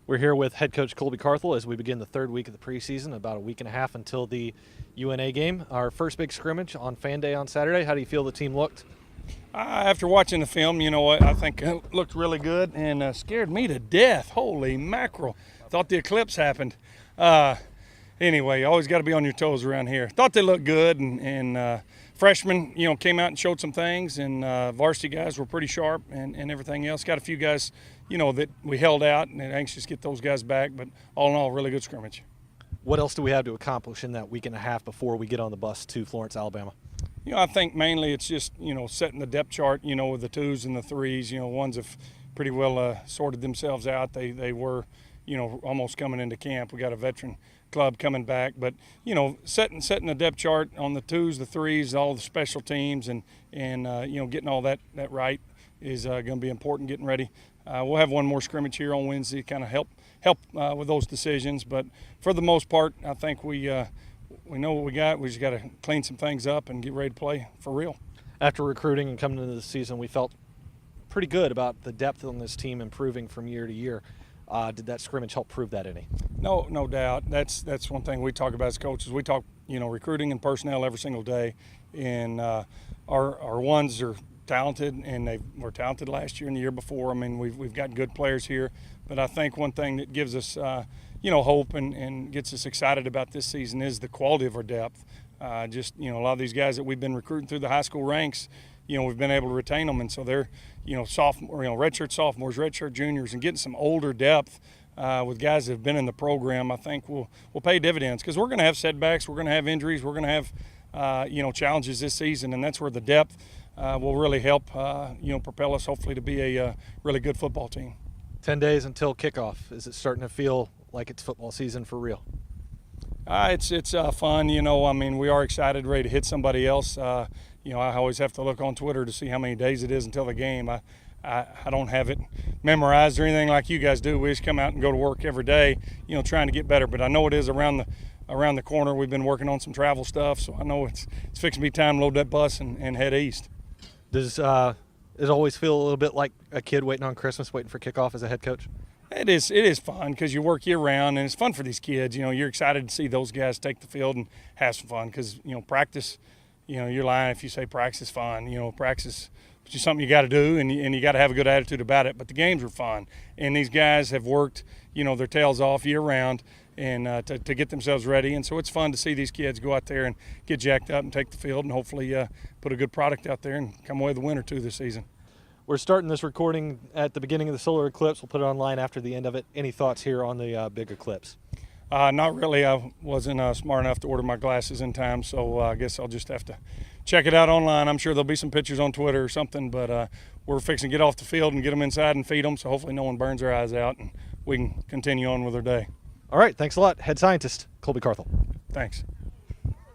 We're here with head coach Colby Carthel as we begin the third week of the preseason, about a week and a half until the UNA game. Our first big scrimmage on Fan Day on Saturday. How do you feel the team looked? After watching the film, you know what, I think it looked really good and scared me to death. Holy mackerel. Thought the eclipse happened. Anyway, you always got to be on your toes around here. Thought they looked good, and freshmen, came out and showed some things, and varsity guys were pretty sharp and everything else. Got a few guys, that we held out and anxious to get those guys back, but all in all, really good scrimmage. What else do we have to accomplish in that week and a half before we get on the bus to Florence, Alabama? I think mainly it's just, setting the depth chart, with the twos and the threes. Ones have pretty well sorted themselves out. They were, almost coming into camp. We got a veteran club coming back, but, setting the depth chart on the twos, the threes, all the special teams, and getting all that right is going to be important, getting ready. We'll have one more scrimmage here on Wednesday to kind of help with those decisions, but for the most part, I think we know what we got. We just got to clean some things up and get ready to play for real. After recruiting and coming into the season, we felt pretty good about the depth on this team improving from year to year. Did that scrimmage help prove that any? No doubt. That's one thing we talk about as coaches. We talk, recruiting and personnel every single day, and our ones are talented, and they were talented last year and the year before. I mean, we've got good players here, but I think one thing that gives us hope and gets us excited about this season is the quality of our depth. A lot of these guys that we've been recruiting through the high school ranks, we've been able to retain them, and so they're, sophomore, redshirt sophomores, redshirt juniors, and getting some older depth with guys that have been in the program, I think will pay dividends, because we're going to have setbacks, we're going to have injuries, we're going to have, challenges this season, and that's where the depth will really help, propel us hopefully to be a really good football team. 10 days until kickoff. Is it starting to feel like it's football season for real? It's fun, we are excited, ready to hit somebody else. I always have to look on Twitter to see how many days it is until the game. I don't have it memorized or anything like you guys do. We just come out and go to work every day, trying to get better. But I know it is around the corner. We've been working on some travel stuff, so I know it's fixing to be time to load that bus and head east. Does it always feel a little bit like a kid waiting on Christmas, waiting for kickoff as a head coach? It is fun, because you work year round, and it's fun for these kids. You're excited to see those guys take the field and have some fun, because practice, you're lying if you say practice is fun. Practice is just something you got to do, and you got to have a good attitude about it. But the games are fun, and these guys have worked their tails off year round and to get themselves ready, and so it's fun to see these kids go out there and get jacked up and take the field and hopefully put a good product out there and come away with a win or two this season. We're starting this recording at the beginning of the solar eclipse. We'll put it online after the end of it. Any thoughts here on the big eclipse? Not really. I wasn't smart enough to order my glasses in time, so I guess I'll just have to check it out online. I'm sure there'll be some pictures on Twitter or something, but we're fixing to get off the field and get them inside and feed them, so hopefully no one burns their eyes out and we can continue on with our day. All right, thanks a lot. Head scientist, Colby Carthel. Thanks.